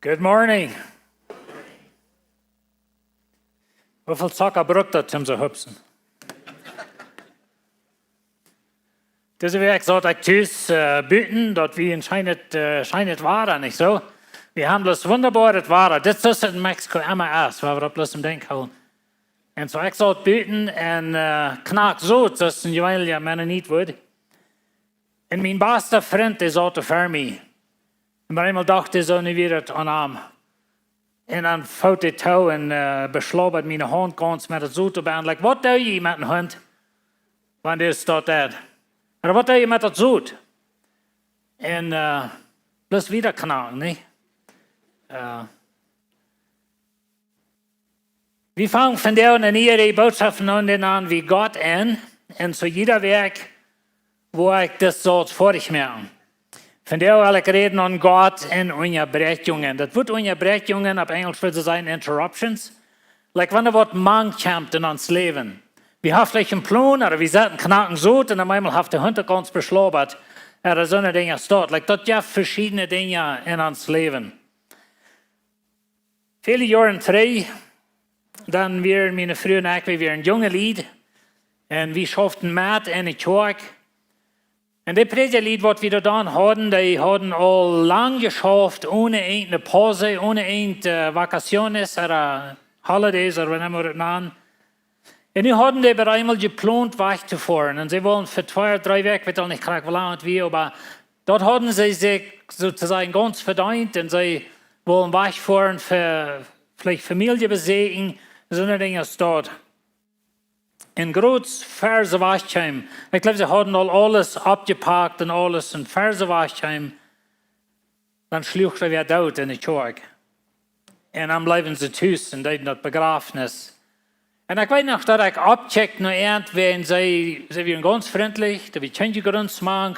Good morning. Hoeveel zakken broek dat om ze hupsen? Deze week zat ik thuis buiten, dat we schijnt waren, nicht so? Wir haben das wunderbar, das war. Das ist in Mexiko immer erst, weil wir das bloß im Denk haben. Und so ich zat buiten en knak zoet, dat is een juweel ja men niet wordt. En mijn beste vriend, die zat voor mij. En maar eenmaal dacht hij zo niet weer het aan hem. En dan fout hij touw en beslobert mijn hond ganz met het zoete band. Like, wat doe je met een hond? Wanneer staat dat? Maar wat doe je met het zoet? En plus weer knaken, niet? We fangen vandaag een nieuwe boodschap aan wie Gott en zo jeder werk wo ik dat soort vorig merken. Vandaag wil ik reden aan Gott en Unjabräakjungen. Dat wordt Unjabräakjungen, op Engels würde ze zijn interruptions. Like wanneer wat mang komt in ons leven. We hebben vielleicht een plan, oder we zetten knaken zoet en op eenmaal heeft de hond ons beslobert. Er zo'n dingen staat. Like dat ja verschillende dingen in ons leven. Viele jaren terug, dan weer mijn vrienden en ik weer een jonge lied. En we schoften met in de kerk. En die predigerlied wat we gedaan hadden, die hadden al lang geschaft, ohne eine Pause, ohne eine Vacaciones oder Holidays oder wanneer we het namen. En nu hadden die bij eenmaal geplant weg te voeren. En ze willen voor 2 of 3 weken, weet al niet graag hoe lang het weer, maar dort hadden ze zich sozusagen ganz verdient en ze willen wegfahren für vielleicht Familie besuchen, so eine Dinge dort. In groß Verse weggekommen. Ich glaube, sie hatten alles abgepackt und alles in Verse weggekommen. Dann schlucht er wieder dort in der Kirche. Und dann bleiben sie thuis und dort das Begrafnis. Und ich weiß noch, dass ich abcheckt noch irgendwann, sie waren ganz freundlich, da wir Change uns machen.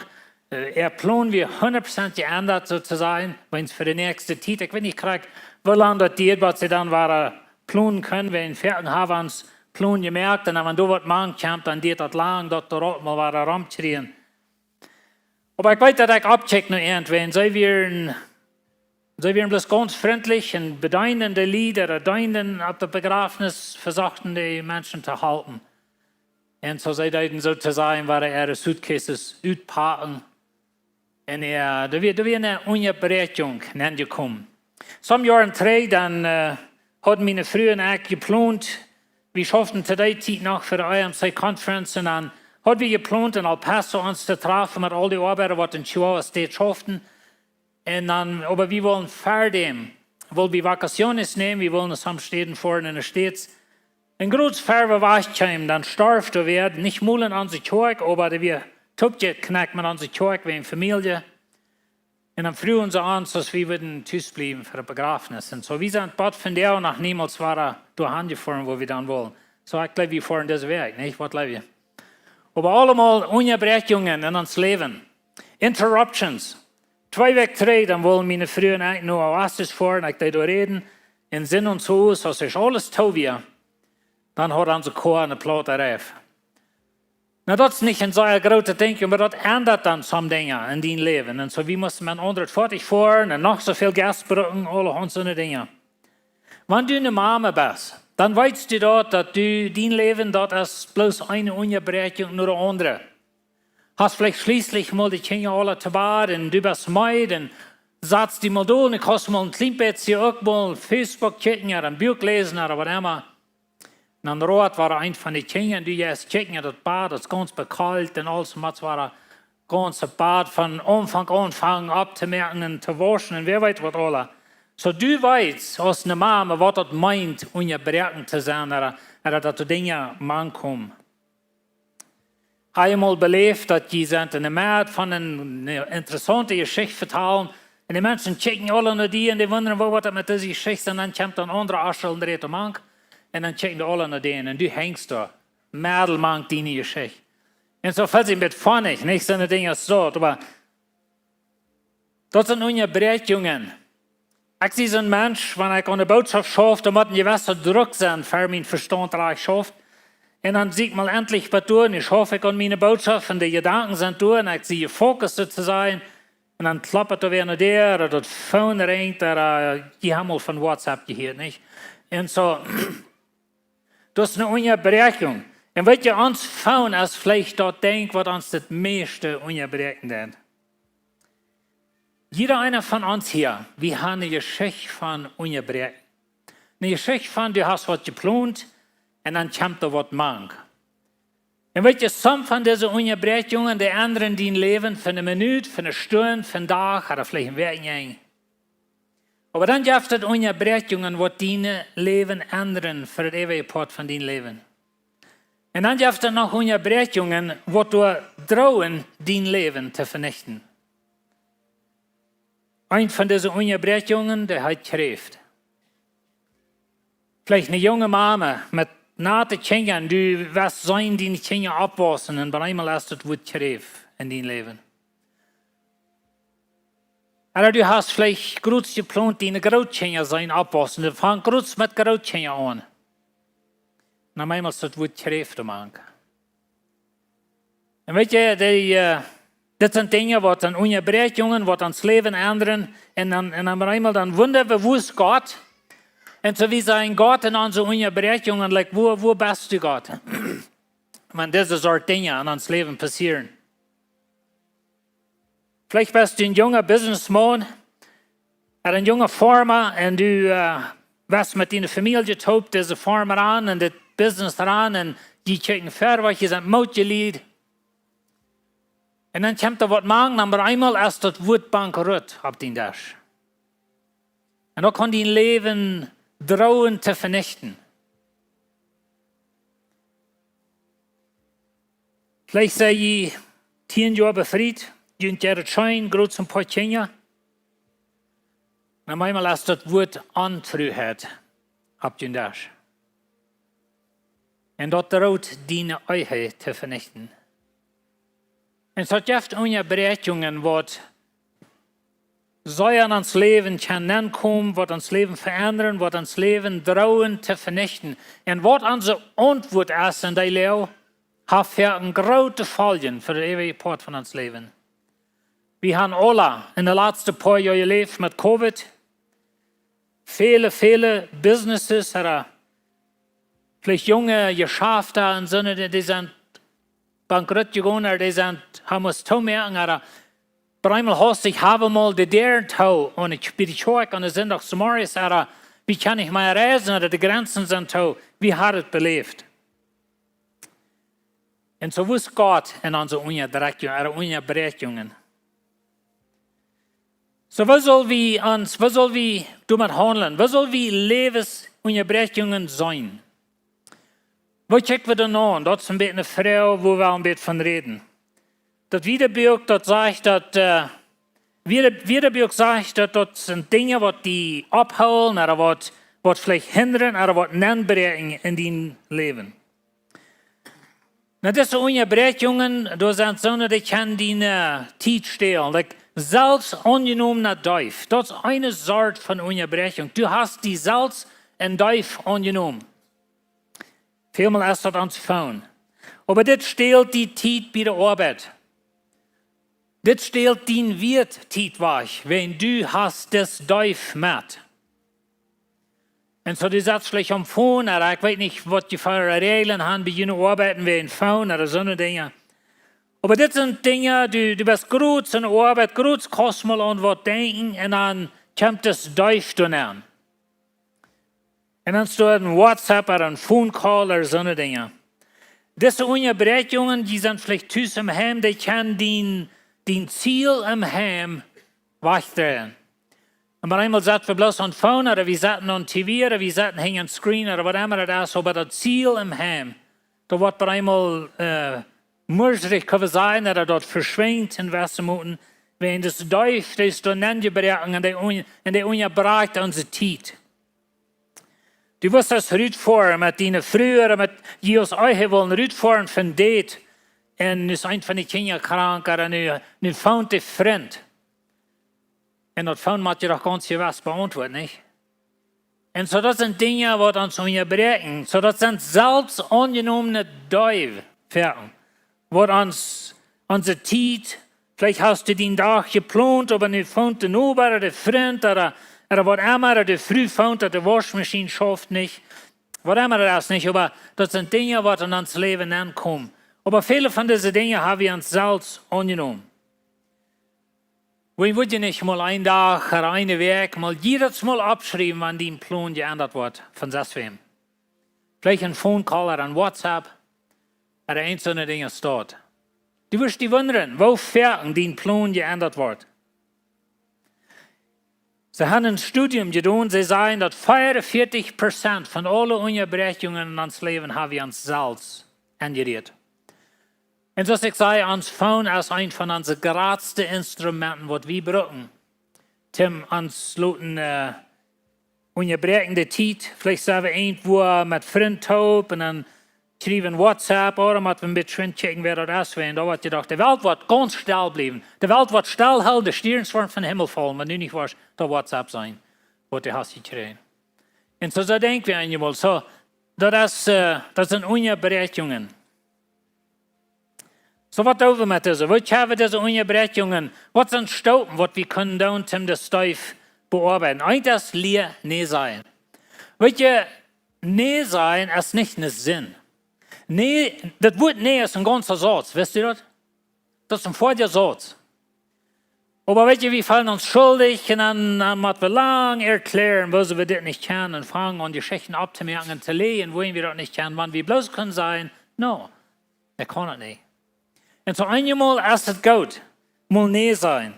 Plan wir 100% geändert sozusagen, wenn es für die nächste Zeit, ich weiß nicht, wie lange das geht, was sie dann planen können, wenn fertig haben uns Plan gemerkt, und wenn du was machen kommt, dann geht das lang, dass du dort mal rumkriegen. Aber ich weiß, dass ich abcheckt noch irgendwann, sie wären bloß ganz freundlich und bedeutende Lieder, bedeutend auf der Begrafnis versuchten die Menschen zu halten. Und so sie dann sozusagen, ihre Suitcases auspacken. En da wird eine Unjabräakjung gekommen. Some Jahren terug, dann hatten meine Früher und ich geplant, wir schafften zu der Zeit noch für die IMC-Konferenz und dann hatten wir geplant, in El Paso uns zu treffen mit all den Arbeitern, die in Chihuahua State schafften. Und dann, aber wir wollen fertig, wollen wir Vacaciones nehmen, wir wollen uns am Städten fahren in den Städten. Ein großes Färber wegkommen, dann starb er werden, nicht mal in unsere Kirche, aber wir Tupje knackt mit unserer Kirche wie eine Familie. Und dann früh uns an, dass wir würden thuis bleiben für ein Begrafnis. Und so, wir sind bald von der nach niemals durch angefahren, wo wir dann wollen. So, ich glaube, wir fahren diesen Weg, nicht? Was glaube ich? Aber allemal Unjabräakjungen in uns Leben. Interruptions. 2 Wochen terug, dann wollen meine Früher und ich nur Oasis fahren, ich da reden, in Sinn und so, als ist alles toll wir. Dann hat unser Chor eine Platte reif. Na, dat is niet een zeer grote ding, maar dat ändert dan soms dingen in die leven. En zo, we moeten met 140 voeren en nog zoveel gas gebruiken, alle zo'n dingen. Wanneer du een mama bent, dan weet je dat die leven, dat is bloos een Unjabräakjung naar de andere. Hast vielleicht schließlich mal die Kinder alle te bad en du bist meid en zat die mal door en ik had mal een klein beetje ook mal Facebook kijken of een boek lezen of wat immer. En dan rood waren een van die kinderen die juist kijken dat bad, dat is ganz bekalt en alles wat waren ganz het bad van aanvang op te merken en te waschen en wie weet wat alle. Zo du weet als een mama wat dat meint Unjabräakjung te zijn en dat de dingen mankomen. Heb je mal beleefd dat je bent in de maat van een interessante geschichte vertellen en die mensen kijken alle naar die en die wonderen wat dat met deze geschichte en dan komt een andere afschel en dreht om aan. En dan kijken alle naar die en du hängst da. Mädel mangt die geschichte. En zo fällt sie mit funnig, nicht so eine Dinge so, aber das sind Unjabräakjungen. Ich sehe so ein Mensch, wenn ich eine Botschaft schaffe, dann muss ein gewisser Druck sein, für meinen Verstand schafft. Und dann sieht man endlich was durch. Ich hoffe, ich kann meine Botschaft und die Gedanken sind durch und ich sehe Fokus zu sein. Und dann klappert er weer naar der, oder das Phone ringt, oder die haben mal von WhatsApp gehört, nicht? Und so, das ist eine Unterbrechung. Und wenn ihr uns Phone als vielleicht dort denkt, was uns das meiste unterbrechen wird. Jeder einer von uns hier, wir haben eine Geschichte von Unterbrechen. Eine Geschichte von, du hast was geplant, und dann kommt da was mang. Und wenn ihr some von diesen Unterbrechungen, die anderen, die leben, für eine Minute, für eine Stunde, für einen Tag, oder vielleicht ein Wochenende. Aber dann gibt es Unterbrechungen, die dein Leben ändern, für das ewige Part von deinem Leben. Und dann gibt es noch Unterbrechungen, die du drohen, dein Leben zu vernichten. Ein von diesen Unterbrechungen, der hat Kräft. Vielleicht eine junge Mama mit naten Kindern, du wirst sein, die Kinder abwaschen, und bei einmal ist das wird Kräft in dein Leben. Oder du hast vielleicht groß geplant, deine Großkinder sein abwaschen, du fängst groß mit Großkinder an. Und einmal ist das wird Kräft machen. Und weißt du, das sind Dinge, die dann Unterbrechungen, die uns Leben ändern. Und dann einmal dann wundern wir, wo ist Gott? Und so wie sagen Gott in unseren Unterbrechungen, like, wo bist du, Gott? Wenn diese Sorte Dinge in uns Leben passieren. Vielleicht bist du ein junger Businessman oder ein junger Farmer und du wirst mit deiner Familie getauft, diese Farmer an und das Business ran und die kriegen Fährwerk, die sind Mautgelied. Und dann kommt da was morgen, aber einmal ist das Wort bankrott auf den Tisch. Und da kann dein Leben drohen zu vernichten. Vielleicht sei ich 10 Jahre befreit, und ihr schein, groß ein paar Kinder. Und einmal ist das Wort Antruheit auf den Tisch. Und das droht deine Eiche zu vernichten. Und so gibt es Unterbrechungen, was Säuern ans Leben kann kommen, was uns Leben verändern, was uns Leben drohen zu vernichten. Und was unsere Antwort ist in der Lehre, hat für eine große Folgen für den ewigen Part von uns Leben. Wir haben alle in den letzten paar Jahren gelebt mit Covid. Viele Businesses oder vielleicht junge Geschäfte und so, die sind bankrott gegangen oder die haben es zu merken. Oder einmal hast ich habe mal die deren Tau und ich bin die Schork und es sind auch Samaris, oder wie kann ich mal reisen oder die Grenzen sind Tau, wie hat es belebt. Und so wusste Gott in unseren Unterbrechungen. So, was soll wir damit handeln? Was soll wir Lebensunterbrechungen sein? Wo checken wir dann an? Das ist ein bisschen eine Frau, wo wir ein bisschen von reden. Das Wiederbuch, das sagt, dass Wiederbuch sagt, dass das sind Dinge, was die abholen oder was vielleicht hindern oder was nennen in dein Leben. Na, diese Unterbrechungen, da sind so, die können deine Zeit stehlen. Like, selbst angenommener Teufel, das ist eine Sorte von Unterbrechung. Du hast die selbst und Teufel angenommen. Vielmal ist das ans Phone. Aber das stehlt die Zeit bei der Arbeit. Das stehlt dein Wirt Zeit weg, wenn du hast das Teufel mit. Und so, du sagst vielleicht am Phone, oder ich weiß nicht, was die für Regeln haben, bei jenen Arbeiten wie ein Phone oder so eine Dinge. Aber das sind Dinge, du bist gut in der Arbeit, gut kannst mal an was denken, und dann kommt das Teufel an. Und dann steht ein WhatsApp oder ein Phone Call oder so eine Dinge. Diese Unterbrechungen, die sind vielleicht tüß im Heim, die können den Ziel im Heim wegdrehen. Und einmal sagt wir bloß an Phone oder wir saßen an TV oder wir saßen hängen an Screen oder was immer das ist, aber das Ziel im Heim, da wird bei einmal möglich kann sein, oder dort verschwindet in Westermuten, wenn das Teufel ist, dann nennt ihr Bereichen und der unterbricht unsere Zeit. Du wirst das Rüd vor mit deinen früher, mit Jesus euch wollen Rüd fahren von Date und ist ein von den Kindern krank oder eine found Freund. Und das Phone macht ja doch ganz was beantwortet, nicht? Und so das sind Dinge, die uns unterbrechen. So das sind selbst angenommene Teufel, die uns unsere Zeit Vielleicht hast du den Tag geplant, aber nicht fand den Ober oder Freund oder was immer, oder du früh fand, dass die Waschmaschine schafft nicht. Was immer das nicht, aber das sind Dinge, die in uns Leben ankommen. Aber viele von diesen Dingen haben wir uns selbst angenommen. Wir würden nicht mal einen Tag oder eine Weg mal jedes Mal abschreiben, wenn die Plan geändert wird von wem. Vielleicht ein Phone Call oder ein WhatsApp oder einzelne Dinge steht. Du wirst dich wundern, wofür die Plan geändert wird. Sie haben ein Studium getan, sie sagen, dass 44% von allen Unjabräakjungen in uns Leben haben wir uns selbst angeriert. Und so ich sage, uns Phone ist ein von unseren geradsten Instrumenten, was wir brauchen. Tim, uns lauten unjabräkende Zeit, vielleicht sind wir irgendwo mit Freunden taub und dann schreiben WhatsApp oder mit ein bisschen checken, wer das ist. Und da wird gedacht, die Welt wird ganz still bleiben. Die Welt wird still halten, die Stirn wird vom Himmel fallen, wenn du nicht weißt, da WhatsApp sein, was du hast gekriegt. Und so denken wir einmal, so, das sind Unjabräakjungen. So was tun wir mit diesen? Was haben diese Unjabräakjungen? Was sind Stauten, was wir können tun, um das Steif bearbeiten? Eigentlich das leer nee sein. Weißt du, nee sein ist nicht ein Sinn. Nee, das Wort nee ist ein ganzer Satz, wisst ihr das? Das ist ein vorder Satz. Aber weißt du, wir fallen uns schuldig und dann müssen wir lang erklären, wo wir das nicht kennen und fangen an, die Geschichten abzumerken und zu lesen, wo wir das nicht kennen, wann wir bloß können sein. No, er kann es nicht. Und so einmal ist es gut, mal nee sein.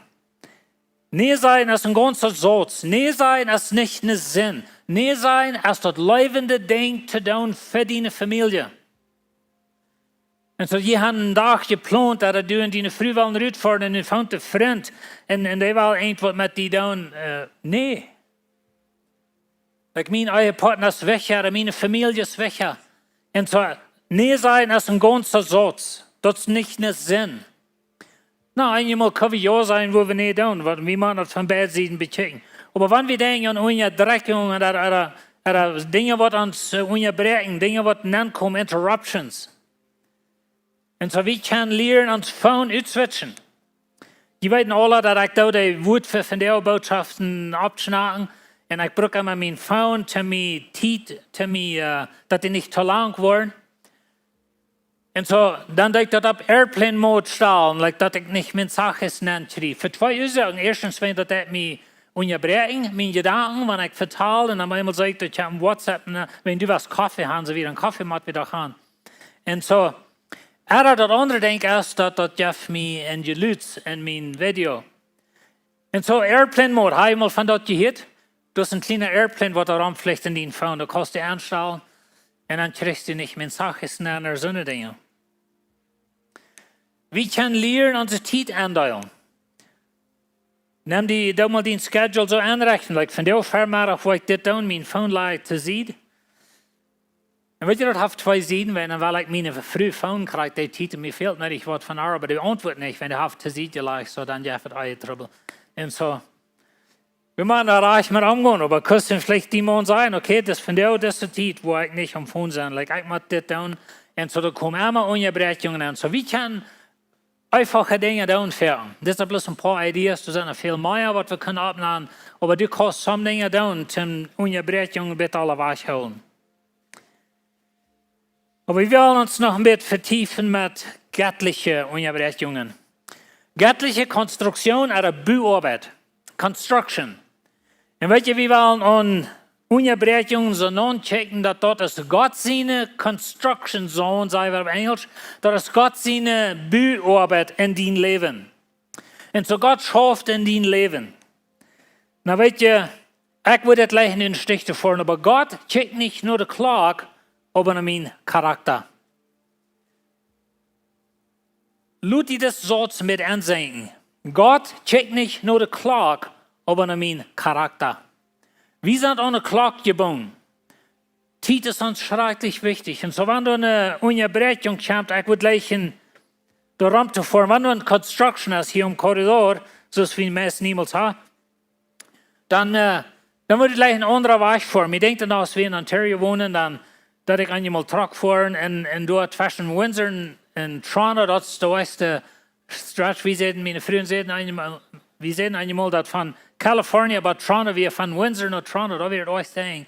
Nee sein ist ein ganzer Satz. Nee sein ist nicht ein Sinn. Nee sein ist das lebende Ding zu tun für deine Familie. Und so, die haben einen Tag geplant, dass du in deine Früh wollen rausfahren und du fand einen Freund und die wollen irgendwas mit dir tun. Nee. Mein Ehepartner ist weg, oder meine Familie ist weg. Und so, nee sein ist ein ganzer Satz. Das ist nicht ein Sinn. Na, einmal können wir ja sein, wo wir nicht tun, weil wir machen das von beiden Seiten bechecken. Aber wenn wir denken an Unjabräakjungen oder Dinge, die uns unterbrechen, Dinge, die nennen interruptions. Und so wir können lernen, uns Phone auszwitschen. Die wissen alle, dass ich da die Wut von der Botschaften abschnacken. Und ich brauche immer mein Phone, dass die nicht zu lang werden. Und so, dann denk ich das auf Airplane Mode stellen, dass ich nicht meine Sachen nennen schreibe. Für zwei Ursachen. Erstens, wenn das mich unterbrechen, meine Gedanken, wenn ich verteile, und dann einmal sagt, ich habe ein WhatsApp, wenn du was Kaffee haben, so wieder einen Kaffee mit wieder haben. Und so, das andere denke ich ist, dass das Jeff mich in die Lutz in mein Video. Und so, Airplane Mode, habe ich mal von dort gehört. Das ist ein kleiner Airplane, was da rumfliegt in den Phone, da kannst du anstellen. Und dann kriegst du nicht meine Sachen nennen oder so eine Dinge. Wir können lernen, unsere Zeit einteilen. Nimm da mal den Schedule so anrechnen. Von der Vormittag, wo ich das tun, mein Phone leicht zu sehen. Und wenn ich das auf zwei Seiten, wenn dann ich meine frühe Phone kriege, die Zeit, mir fehlt nicht was von Arbeit, die Antwort nicht, wenn ich auf die Seite leicht, so dann ja, wird ein Trouble. Und so, wir machen da reich mit umgehen, aber können vielleicht die Mann sagen, okay, das von der Zeit, wo ich nicht am Phone sein, ich muss das tun. Und so, da kommen immer Unjabräakjungen an. So, wie kann einfache Dinge tun. Das sind bloß ein paar Ideen, das sind noch viel mehr, was wir können abnehmen. Aber du kannst some Dinge tun, um Unjabräakjungen bitte alle wegholen. Aber wir wollen uns noch ein bisschen vertiefen mit göttlichen Unjabräakjungen. Göttliche Konstruktion oder Bauarbeit. Construction. Und weißt du, wir wollen an Unjabräakjungen so checken, dass dort ist Gott seine Construction Zone, sagen wir auf Englisch, dort ist Gott seine Bauarbeit in dein Leben. Und so Gott schafft in dein Leben. Na weißt du, ich würde das gleich in den Stich fahren, aber Gott checkt nicht nur die Clock, aber mein Charakter. Lass dir das Satz mit ansehen. Gott checkt nicht nur die Clock, aber mein Charakter. Wir sind an der Clock gebunden. Zeit ist uns schrecklich wichtig. Und so, wenn du eine Unterbrechung kommt, ich würde gleich in der Rampe fahren, wenn du eine Construction hast hier im Korridor, so wie die meisten niemals haben, dann würde ich gleich einen anderen Weg fahren. Ich denke, dass wir in Ontario wohnen, dann dass ich einmal Truck fahren und dort zwischen Windsor und Toronto, das ist der Straks, wie sehen meine Freunde sehen einmal, dass von Kalifornien über Toronto, wir von Windsor nach Toronto, da wird euch sagen,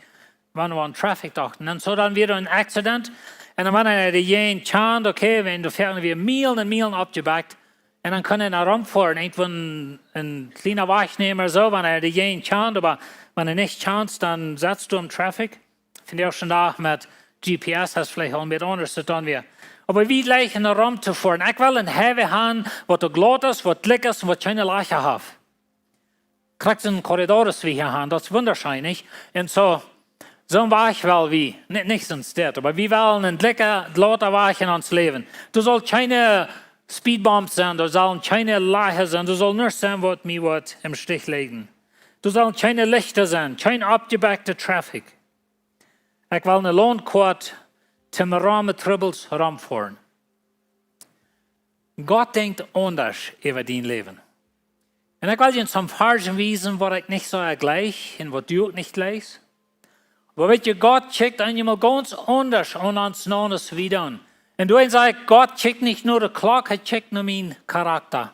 wann wir an Traffic dachten. Und so dann wieder ein Accident. Und dann waren die jeden Chand, okay, wenn du fährst, wir Meilen und Meilen abgebackt. Und dann können wir rumfahren, irgendwo ein kleiner Wagnehmer so, wenn die jeden Chand, aber wenn nicht chance, dann setzt du im Traffic. Finde ich auch schon da mit GPS, hast vielleicht auch mit anders zu tun wir. Aber wie gleich in den Raum zu fahren. Ich will ein Heavy haben, was du glatt ist, was dick ist und was keine Lache hat. Kriegst du einen Korridor, das wir hier haben, das ist wunderscheinlich. Und so ein Weg will wie, nicht so ein Stadt, aber wir wollen ein dicker, glatter Weg in uns Leben. Du sollst keine Speedbumps sein, du sollst keine Lache sein, du sollst nicht sein, was mir im Stich legen. Du sollst keine Lichter sein, kein abgebackter Traffic. Ich will eine Lohnkort zum Rahmen Troubles herumfahren. Gott denkt anders über dein Leben. Und ich will dir zum Farsen wiesen, was ich nicht so gleich und was du auch nicht gleich. Aber weißt du, Gott checkt einmal ganz anders an uns Neues wie dann. Und du sagst, Gott checkt nicht nur die Glocke, er checkt nur meinen Charakter.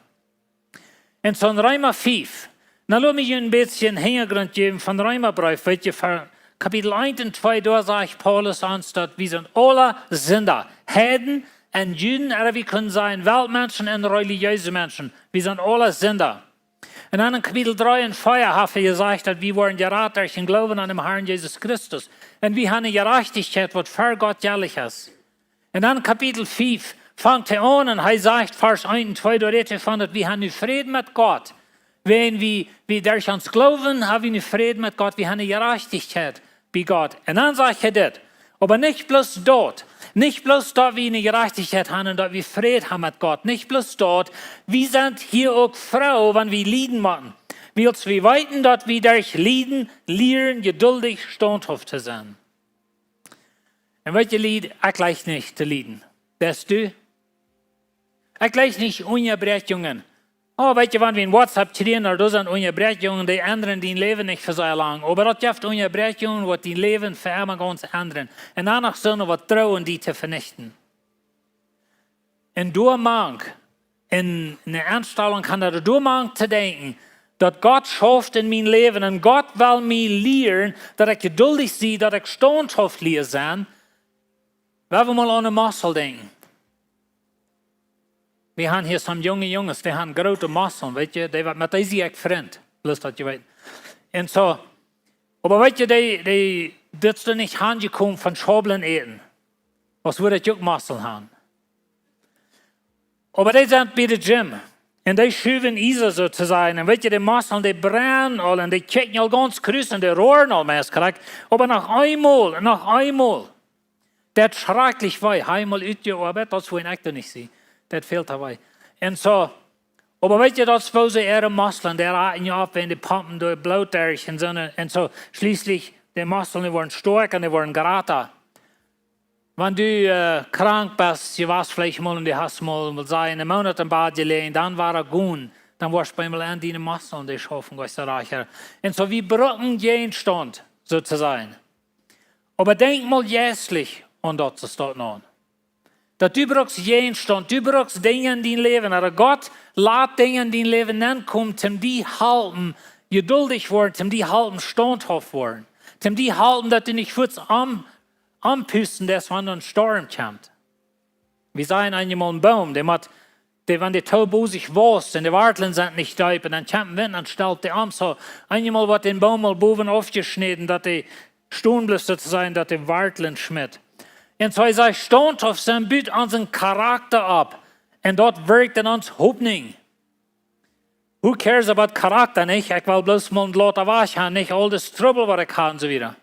Und so in Römer 5, na lass mich ein bisschen Hintergrund geben von Römerbrief, weißt du, für Kapitel 1 und 2, da sagt Paulus uns, dass wir sind alle Sünder. Heiden und Juden, aber wir können sein Weltmenschen und religiöse Menschen. Wir sind alle Sünder. Und dann in Kapitel 3 und 4 hat er gesagt, dass wir wurden gerettet durch den Glauben an den Herrn Jesus Christus. Und wir haben eine Gerechtigkeit, was für Gott jährlich ist. Und dann Kapitel 5 fängt er an und er sagt, Vers 1 und 2, da redet er von, dass wir haben Frieden mit Gott. Wenn wir durch uns glauben, haben wir Frieden mit Gott, wir haben eine Gerechtigkeit bei Gott. Und dann sagt er das, aber nicht bloß dort. Nicht bloß dort, wie wir eine Gerechtigkeit haben und dort wir Frieden haben mit Gott. Nicht bloß dort. Wir sind hier auch froh, wenn wir Lieden machen. Wir weiten dort, wir durch Lieden lernen, geduldig, standhaft zu sein. Und welche Lied? Ich gleich nicht zu Lieden. Das du? Ich gleich nicht Unjabräakjungen. Oh, weißt du, wenn wir in WhatsApp kriegen, da sind Unjabräakjungen, die ändern dein Leben nicht für so lange. Aber das gibt Unjabräakjungen, die dein Leben für immer ganz ändern. Und danach sollen wir trauen, die zu vernichten. Und du magst, in einer Einstellung kann du magst zu denken, dass Gott schafft in mein Leben und Gott will mir lehren, dass ich geduldig sein, dass ich standhaft sein. Wenn wir mal an eine Muskel denken. Wir haben hier some junge Jungs, die haben große Muskeln, weißt du, die mit denen ich Freund, bloß dass du weißt. Und so, aber weißt du, die sind nicht angekommen von Schabeln eten. Was würde ich auch Muskeln haben? Aber die sind bei der Gym. Und die schüben Eisen sozusagen. Und weißt du, die Muskeln, die brennen alle, und die kicken all ganz grüß und die rohren all meistens. Aber nach einmal, das schrecklich weh, einmal ausgearbeitet, das will ich da nicht sehen. Das fehlt dabei. Und so, aber weißt du, das wo sie ihre Muskeln, die raten ja ab, wenn die pumpen durch Blut durch und so, schließlich, die Muskeln, die wurden stark und die wurden geraten. Wenn du krank bist, du warst vielleicht mal und du hast mal einen Monat im Bad gelegen, dann war er gut. Dann warst du bei mir an deine Muskeln, die schaffen, Gott sei Dank. Und so, wie brücken jeden Stand, sozusagen. Aber denk mal jährlich an das zu starten. Dass du brauchst jeden Stand, du brauchst Dinge in dein Leben. Aber Gott lässt Dinge in dein Leben ankommen, um die halten geduldig werden, um die halten standhaft werden. Um die halten, dass du nicht kurz anpusten, dass wenn ein Sturm kommt. Wir sehen einmal einen Baum, wenn die Taube sich wächst und die Warteln sind nicht da, dann kommt ein Wind und stellt die an. So, einmal wird den Baum mal boven aufgeschnitten, dass die stehen bleibt sozusagen, dass die Warteln schmidt. Und so sagt standhaft sein, büt unseren Charakter ab. Und dort wirkt in uns Hoffnung. Who cares about Charakter nicht? Ich will bloß mal ein Lotter Wasch haben, nicht all das Trouble, was ich habe und so wieder.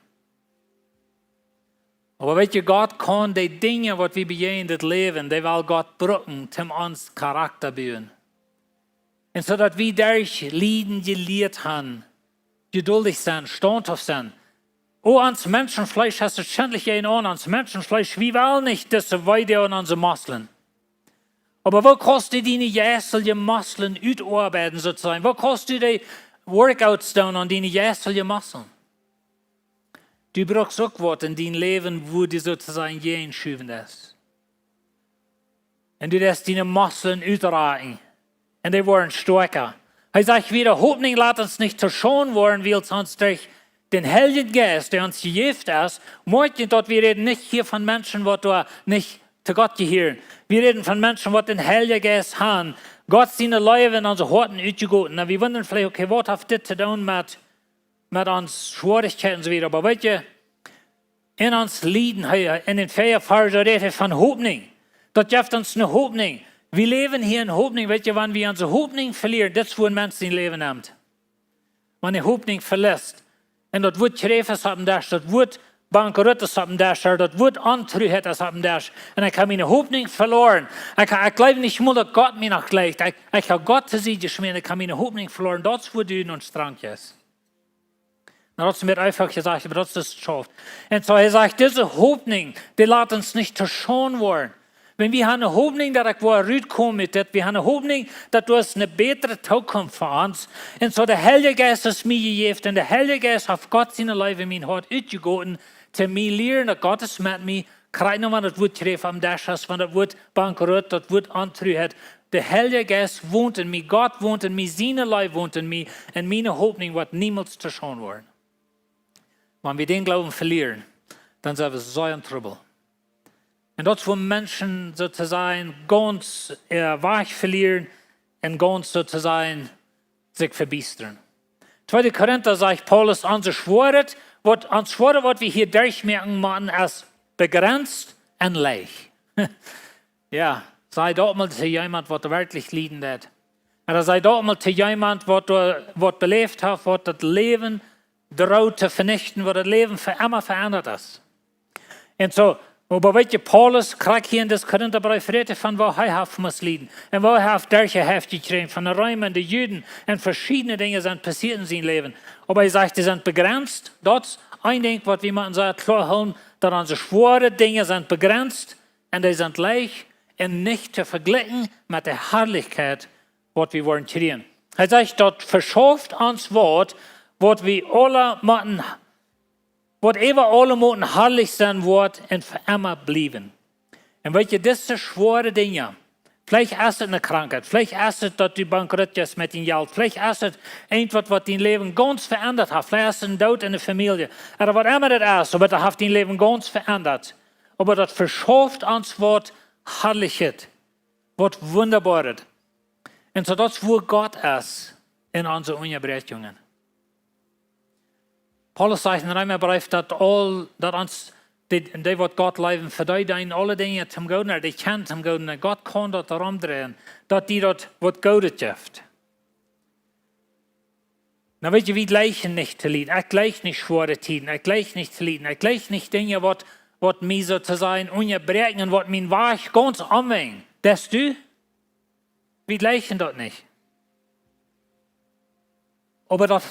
Aber weißt du, Gott kann die Dinge, die wir begehen, das Leben, die will Gott brücken, um uns Charakter bauen. Und so, dass wir durch Lieden gelehrt haben, geduldig sein, standhaft sein. Oh, ans Menschenfleisch hast du schändlich ein an, ans Menschenfleisch, wir wollen nicht diese Weide an unsere Muskeln. Aber wo kannst du deine jässelige Muskeln ausarbeiten sozusagen? Wo kannst du die Workouts tun an deine jässelige Muskeln? Du brauchst auch was in dein Leben, wo du sozusagen einschieben lässt. Und du lässt deine Muskeln ausraten. Und die waren stärker. Er sagt wieder, Hoffnung laat uns nicht zerschonen worden, weil sonst durch den Heiligen Geist, der uns gegeben ist, morgen dort, wir reden nicht hier von Menschen, die da nicht zu Gott gehören. Wir reden von Menschen, die den Heiligen Geist haben. Gott seine Leben in unsere Horten ausgegoten. Na, wir wundern vielleicht, okay, was hat das zu tun mit uns Schwierigkeiten und so weiter. Aber weißt du, in uns Lieden, in den 4 Versen redet von Hoffnung. Das gibt uns eine Hoffnung. Wir leben hier in Hoffnung. Weißt du, wenn wir unsere Hoffnung verlieren, das ist, wo ein Mensch sein Leben nimmt. Wenn die Hoffnung verlässt. Und das wird Treffes haben, das wird Bankerottes haben, das wird Antrüheit haben. Und ich habe meine Hoffnung verloren. Ich glaube nicht mehr, dass Gott mir noch gleicht. Ich habe Gott zu sehen geschmiert, ich habe meine Hoffnung verloren. Das ist, wo du und Strang ist. Das ist mir einfach gesagt, aber das ist geschafft. Und so, er sagt, diese Hoffnung, die lässt uns nicht zerschonen worden. Wenn wir haben eine Hoffnung, dass ich rauskommen mit das, wir haben eine Hoffnung, dass du eine bessere Zukunft für uns. Und so, der Heilige Geist ist mir gegeben, und der Heilige Geist hat Gott seine Leben in mein Hart ausgegoten, zu mir lernen, dass Gott ist mit mir, gerade wenn das Wort treffen am Daschas, wenn das Wort bankrott, das Wort antrüht. Der Heilige Geist wohnt in mir, Gott wohnt in mir, seine Leben wohnt in mir, und meine Hoffnung wird niemals zerschonen worden. Wenn wir den Glauben verlieren, dann sind wir so in Trouble. Und dort, wo Menschen sozusagen ganz weich verlieren und ganz sozusagen sich verbiestern. 2. Korinther sagt Paulus, unser Schwert, was wir hier durchmerken machen, ist begrenzt und leicht. Ja, sei dort mal zu jemand, der wirklich lieben hat. Oder sei dort mal zu jemand, der belebt hat, was das Leben droht zu vernichten, wo das Leben für immer verändert ist. Und so, aber weißt du, Paulus kriegt hier in das Korintherbrief reden von, wo er muss leiden. Und wo er durch heftig gekriegt, von den Römern, den Juden, und verschiedene Dinge sind passiert in seinem Leben. Aber er sagt, die sind begrenzt. Das ist ein Ding, was wir mal sagen, klar haben, dass unsere schwere Dinge sind begrenzt und die sind leicht und nicht zu vergleichen mit der Herrlichkeit, was wir wollen kriegen. Er sagt, dort verschafft uns Wort, was wir alle machen, whatever alle moeten herrlich sein wird und für immer bleiben. Und weißt du, diese schwere Dinge, vielleicht ist es eine Krankheit, vielleicht ist es, dass du bankrott bist mit dem Geld, vielleicht ist es etwas, was dein Leben ganz verändert hat, vielleicht ist es ein Tod in der Familie, oder was immer das ist, aber das hat dein Leben ganz verändert. Aber das verschafft uns was Herrliches, was Wunderbares. Und so das, wo Gott ist in unseren Unjabräakjungen. Paulus sagt in einem Brief, dass uns, die wat Gott leben, für die alle Dinge zum Guten, die kennen zum Guten, Gott kann das darum drehen, dass die dort was Gutes gibt. Na weißt du, wir gleichen nicht zu lieben, ich gleich nicht schwere Tiden, ich gleich nicht zu lieben, ich gleich nicht Dinge, was mir sozusagen unterbrechen, was mein Weg ganz anwängen. Das du? Wir gleichen das nicht. Aber das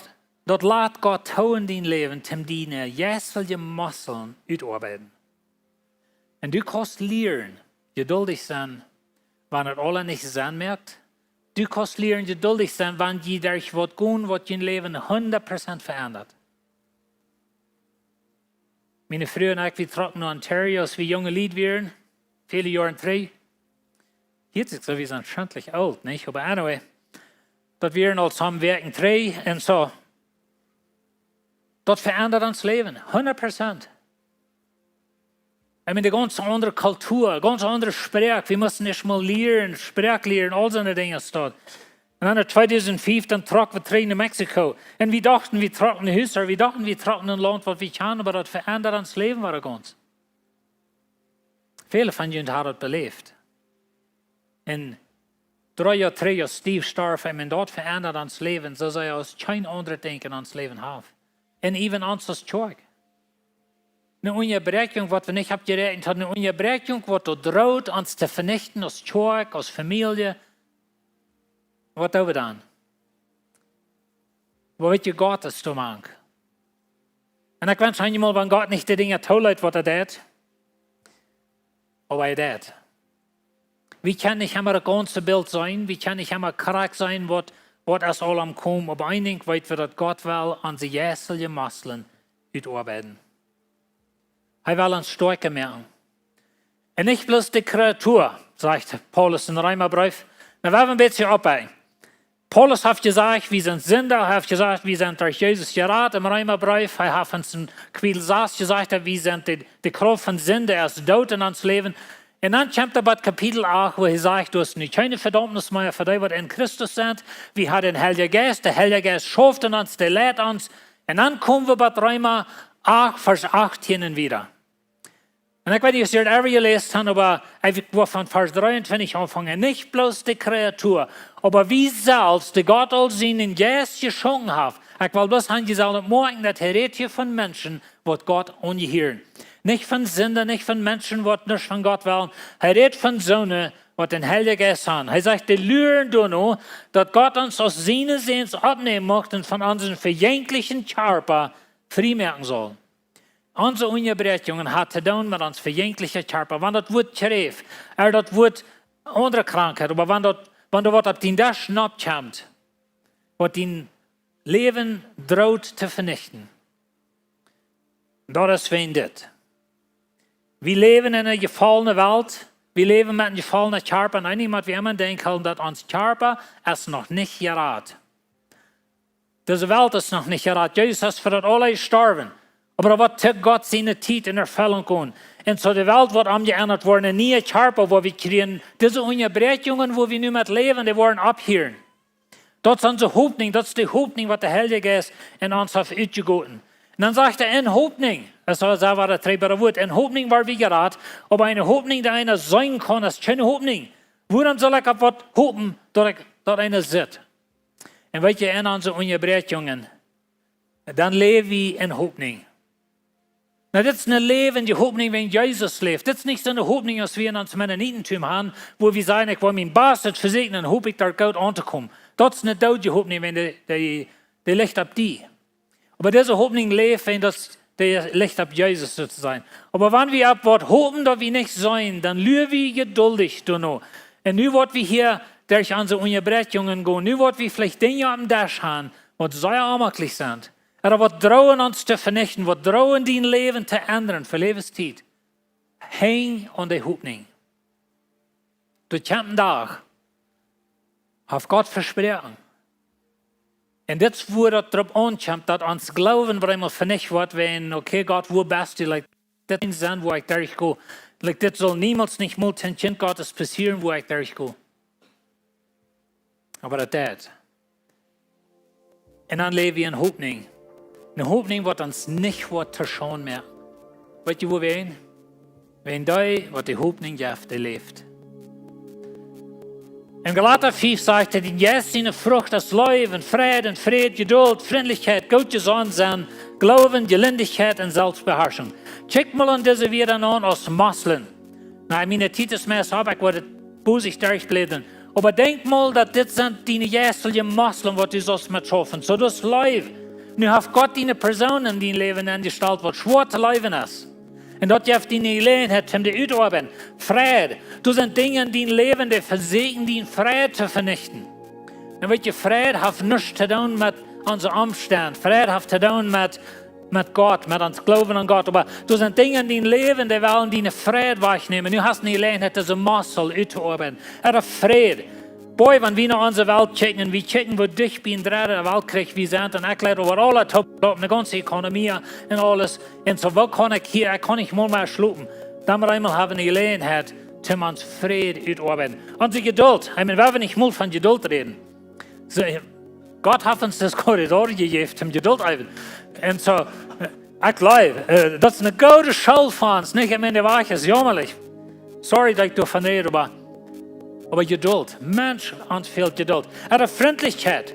lässt Gott in dein Leben zum dienen, jässelige Muskeln utarbeiten. Und du kannst lernen, geduldig sein, wenn es alle nicht sein merkt. Du kannst lernen, geduldig sein, wenn die durch was tun, was dein Leben 100% verändert. Meine Frau und ich, wir trocken nach Ontario, als wir junge Lied waren, viele Jahre 3. Hier ist es so, wir sind schrecklich alt, nicht? Aber anyway, dort wir als haben werken 3 und so. Das verändert uns Leben, 100%. Ich meine, eine ganz andere Kultur, ganz andere Sprache. Wir müssen nicht mal lernen, Sprache lernen, all so eine Dinge dort. Und dann 2005, dann trocken wir 3 in Mexiko. Und wir dachten, wir trocken Häuser, wir dachten, wir trocken ein Land, was wir kennen, aber das verändert uns Leben, war ganz. Viele von ihnen haben das belebt. In 3 oder 3 Jahren Steve starb, und dort verändert uns Leben, so sei aus kein anderes Denken ans Leben haben. Und even uns als Tag. Eine Unjabräakjung, was wir nicht abgerechnet haben, eine Unjabräakjung, was droht, uns zu vernichten, als Tag, als Familie. Was tun wir dann? Wo wird Gott es zu machen? Und ich wünsche manchmal, wenn Gott nicht die Dinge tut, was tut, aber tut. Wir können nicht immer das ganze Bild sein, wir können nicht immer Charakter sein, was ist allem kommt, aber ein Ding weit wir, dass Gott will an die jässelige Muskeln utarbeiten. Er will uns stärker machen. Und nicht bloß die Kreatur, sagt Paulus in Römerbrief. Wir werden ein bisschen abhängen. Paulus hat gesagt, wir sind Sünder, er hat gesagt, wir sind durch Jesus gerettet im Römerbrief. Er hat uns in Kapitel 6 gesagt, wir sind die Kraft von Sünde, er ist tot in uns Leben. Und dann kommt er bei Kapitel 8, wo er sagt, du hast nicht keine Verdammnis mehr für die, die in Christus sind. Wir haben den Heiligen Geist, der Heilige Geist schafft in uns, der lehrt uns. Und dann kommen wir bei Römer 8, Vers 18 wieder. Und ich weiß nicht, ob ihr das gelesen habt, aber ich will von Vers 23 anfangen. Nicht bloß die Kreatur, aber wie selbst, die Gott all seinen Geist geschenkt hat. Ich will bloß haben gesagt, morgen, dass er redet hier von Menschen, was Gott ungehören. Nicht von Sünden, nicht von Menschen, die nicht von Gott wollen. Er redet von Söhnen, was den Heiligen Geist haben. Er sagt, die Lüren du noch, dass Gott uns aus seinen Sehens abnehmen möchte und von unseren verjänglichen Körper freimerken soll. Unsere Unjabräakjungen hat zu tun mit uns verjänglichen Körper. Wenn das Wort schreef, das Wort andere Krankheit, aber wenn du was auf den Dash abkommt, was dein Leben droht zu vernichten, das ist wen das. Wir leben in einer gefallenen Welt. Wir leben mit einem gefallenen Körper. Und niemand wie immer denken, dass unser Körper es noch nicht gerat. Diese Welt ist noch nicht gerat. Jesus ist für das alle gestorben. Aber da wird Gott seine Zeit in Erfüllung kommen. Und so die Welt wird umgeändert worden. Ein neuer Körper, wo wir kriegen. Diese Unjabräakjungen, wo wir nicht mehr leben, die wollen abhören. Das ist unsere Hoffnung. Das ist die Hoffnung, was der Heilige Geist in uns hat ausgegoten. Und dann sagt er, in Hoffnung, das war das treibare Wort, in Hoffnung war wie gerade, aber eine Hoffnung, die einer sein kann, ist keine Hoffnung. Woran soll ich auf was hoffen, dass einer sitzt? Und wenn ihr in unsere Unjabräakjungen, dann leben wir in Hoffnung. Na, das ist ein Leben, die Hoffnung, wenn Jesus lebt. Das ist nicht so eine Hoffnung, als wir in uns Mennonitentum haben, wo wir sagen, ich will meinen Bastard versegnen, dann hoffe ich, dass Gott anzukommen. Das ist nicht die Hoffnung, wenn der Licht ab die. Aber diese Hoffnung lebt, wenn das der Licht ab Jesus zu sein. Aber wenn wir ab was hoffen, dass wir nicht sein, dann lügen wir geduldig. Und nu wird wir hier durch unsere Unjabräakjungen gehen, nu wird wir vielleicht Dinge am Dash haben, was sehr armutlich sind. Aber was drohen uns zu vernichten, was drohen dein Leben zu ändern für Lebenszeit. Häng an der Hoffnung. Du kommt einen Tag, auf Gott versprochen. Und das, wo das darauf ankommt, dass uns Glauben einmal vernichtet wird, wenn, okay, Gott, wo bist du? Like, das ist dann, wo ich durchgehe. Like, das soll niemals nicht mal ein Kind Gottes passieren, wo ich durchgehe. Aber das. Und dann leben wir in Hoffnung. Eine Hoffnung wird uns nicht zerschauen mehr. Weißt du, wo wir hin? Wenn der, was die Hoffnung gibt, der lebt. In Galater 5 sagt er, die Geist seine Frucht ist Leben, Frieden, Geduld, Freundlichkeit, gute Sonnensein, Glauben, Gelindigkeit und Selbstbeherrschung. Check mal an diese wieder an aus Muskeln. Na, meine Titusmess habe ich, wo das busig durchblättern. Aber denk mal, dass das sind deine jährlichen Muskeln, die du sonst mit schaffen. So das Leben. Nu hat Gott deine Person in dein Leben angestellt, was schwer zu leben ist. Und dat je die Gelegenheit om die uitzuarbeiten. Vrede. Dat zijn dingen in dein Leben, die versegen, die Vrede zu vernichten. Und weet je, Vrede heeft nichts zu tun mit unserem Umstand. Vrede heeft zu tun mit Gott, mit uns Glauben an Gott. Aber das sind Dinge in dein Leben, die wollen deine Vrede wegnehmen. Du hast eine Gelegenheit, diese Muskel auszuarbeiten. Er Vrede. Boy, wenn wir nach unserer Welt checken, wir checken, wo dicht bei der Weltkrieg wir sind, und ich lehre über alle Top, eine ganze Ökonomie und alles. Und so, wo kann ich hier, kann ich mal mehr schlupen. Dann wir einmal haben eine Gelegenheit, um uns Frieden auszuarbeiten. Unsere Geduld, ich meine, wir wollen nicht mal von Geduld reden. So, Gott hat uns das Korridor gegeben, um Geduld zu haben. Und so, ich glaube, das ist eine gute Schuld von uns. Nicht, ich meine, war ich es jammerlich. Sorry, dass ich davon rede, aber Geduld. Mensch, uns fehlt Geduld. Er hat Freundlichkeit.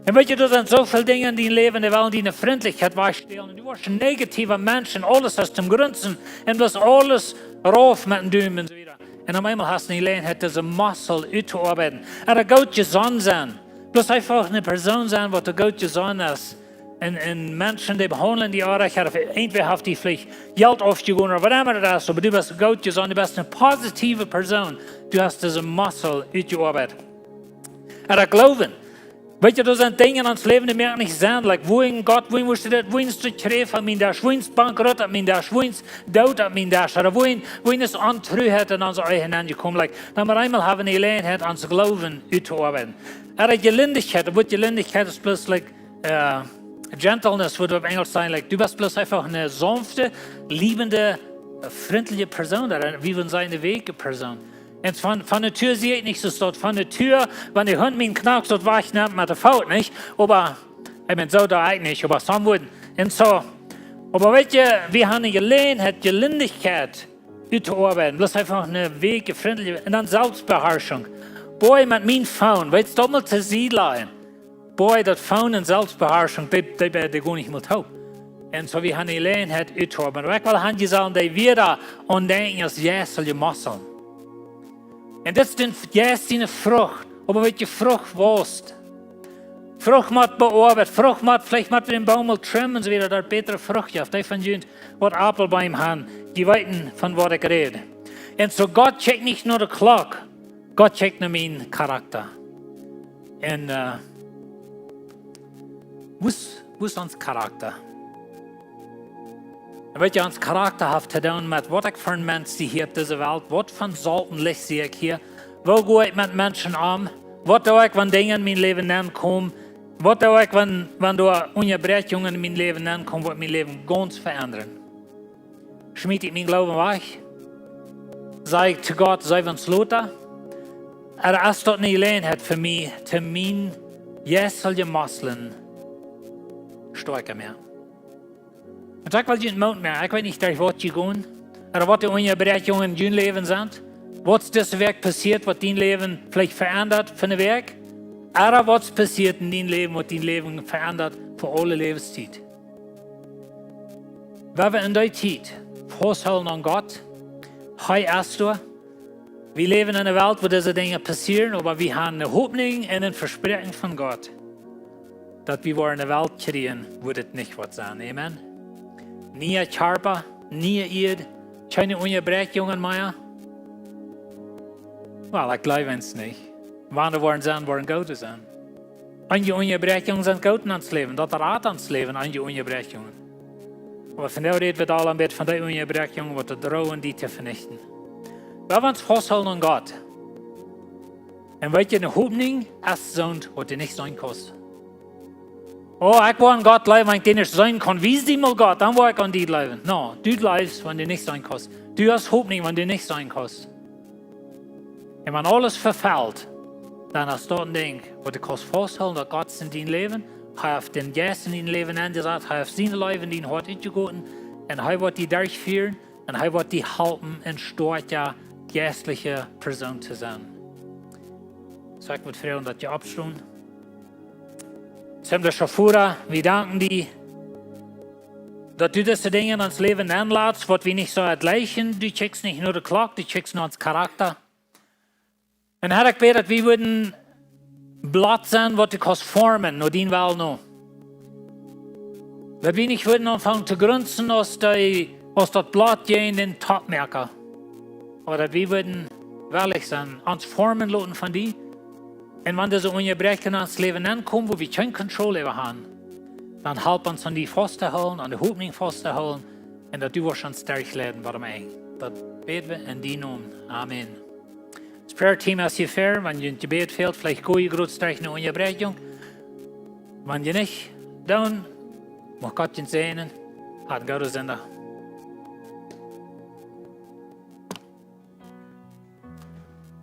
Und weißt du, da sind so viele Dinge in deinem Leben, die wollen deine Freundlichkeit wegstellen. Und du warst ein negativer Mensch und alles hast zum Grunzen und das alles rauf mit dem Daumen und so weiter. Und auf einmal hast du eine Gelegenheit, diese Muskel auszuarbeiten. Er hat gut gesonnen sein. Bloß einfach eine Person sein, die gut gesonnen ist. Und Menschen, die behandeln die Arach, entweder auf die vielleicht Geld aufgegeben oder was immer das ist, aber du bist gut gesonnen, du bist eine positive Person. Du hast diese Muskel ausgearbeitet. Er hat Glauben. Weißt du, da sind Dinge in uns Leben, die mir nicht sind. Like, wohin Gott, wohin musst du das, wohin ist du treffen, wohin der Schwins bankrott, wohin der Schwins dort, wohin der oder wohin ist Antruheit in unser Eigen angekommen. Like, dann wir einmal haben eine Gelegenheit, uns Glauben auszuarbeiten. Gelindigkeit, Gelindigkeit ist bloß like, Gentleness würde auf Englisch sein, like, du bist bloß einfach eine sanfte, liebende, freundliche Person, oder wie wir sagen, eine Wege Person. Und von der Tür sehe ich nicht so dort. Von der Tür, wenn der Hund mich knackt, dort war ich nicht mit der Faust, nicht? Aber, ich meine, so da eigentlich nicht, aber so würden. Und so, aber weißt du, wir haben gelernt, Gelindigkeit auszuarbeiten. Bloß einfach eine Wege, freundliche, und dann Selbstbeherrschung. Boy, mit meinen Frauen, weißt du, mal zu siedeln. Boy, das Frauen und Selbstbeherrschung, die gar nicht mehr taub. Und so, wir haben gelernt, auszuarbeiten. Aber ich will haben gesagt, die wieder und denken, als jässelige Muskeln. Und das ist eine Frucht. Aber welche Frucht warst? Frucht muss bearbeitet. Frucht muss, vielleicht muss wir den Baum mal trimmen, so wieder, dass bessere Frucht hat. Die von jenen, was Apfelbaum haben, die wissen, von was ich rede. Und so, Gott checkt nicht nur die Glock, Gott checkt nur meinen Charakter. Und, wo ist unser Charakter? Weet je, ons karakter heeft te doen met wat ik voor een mens die hier op deze wereld, wat van zouten licht zie ik hier, hoe ga ik met mensen om, wat doe ik wanneer dingen in mijn leven aankomen, wat doe ik wanneer Unjabräakjungen in mijn leven aankomen, wat mijn leven ganz veranderen. Schmied ik mijn Glauben weg, zeg ik te God, zij van sloten, als dat niet alleen het voor mij, te mijn jesselje mosselen, sterker meer. Und ich will nicht mehr. Ich weiß nicht, durch was sie gehen. Oder was die Unjabräakjungen in ihrem Leben sind. Was das Werk passiert, was dein Leben vielleicht verändert für ein Werk. Oder was passiert in deinem Leben, was dein Leben verändert für alle Lebenszeit. Wenn wir in der Zeit festhalten an Gott, heute erst du. Wir leben in einer Welt, wo diese Dinge passieren, aber wir haben eine Hoffnung und ein Versprechen von Gott, dass wir in eine Welt kriegen, wo das nicht wird sein. Amen. Nie Charpa, nie Eid, keine Unjabräakjungen mehr. Well, ich glaube es nicht. Wanneer worden Gott zijn. Einige Unjabräakjungen sind Gott ans Leben, dat raad ans Leben, einige Unjabräakjungen. Aber von der reden wir alle ein bisschen von den Unjabräakjungen, die drohen, die zu vernichten. Wir wollen uns festhalten an Gott. Und weet je, eine Hoffnung ist so, was dir nicht sein kann. Oh, ich will an Gott leben, wenn ich dir nicht sein kann. Wie ist die mal Gott? Dann will ich an dir leben. No, du lebst, wenn du nicht sein kannst. Du hast Hoffnung, wenn du nicht sein kannst. Und wenn alles verfällt, dann hast du ein Ding, wo du kannst festhalten, dass Gott in dein Leben, er hat den Geist in dein Leben angesagt, er hat sein Leben in dein Hort eingegoten, und er wird dich durchführen, und er wird dich helfen, eine starke, geistliche Person zu sein. So, ich würde fragen, dass ihr abstehen. Ziemlich Schafura, wir danken dir, dass du diese Dinge in uns Leben anlässt, was wir nicht so ergleichen. Du checkst nicht nur die Glock, du checkst nur uns Charakter. Und Herr, ich bete, dass wir würden Blatt sein, was du kannst formen, nur den Wahl noch. Dass wir nicht würden anfangen zu grunzen, aus das Blatt gehen, den Topmerker. Aber dass wir würden ehrlich sein, uns formen lassen von dir. Und wenn diese Unjabräakjungen ins Leben ankommen, wo wir keine Kontrolle über haben, dann help uns an die festzuhalten, an die Hoffnung festzuhalten, und dass du uns stark leiden, warum ein. Das beten wir in deinem Namen. Amen. Das Prayer-Team ist hier fair. Wenn ihr ein Gebet fehlt, vielleicht gehe ich gerade stark eine Unjabräakjung. Wenn ihr nicht, dann mag Gott uns segnen. Hat Gott Sender.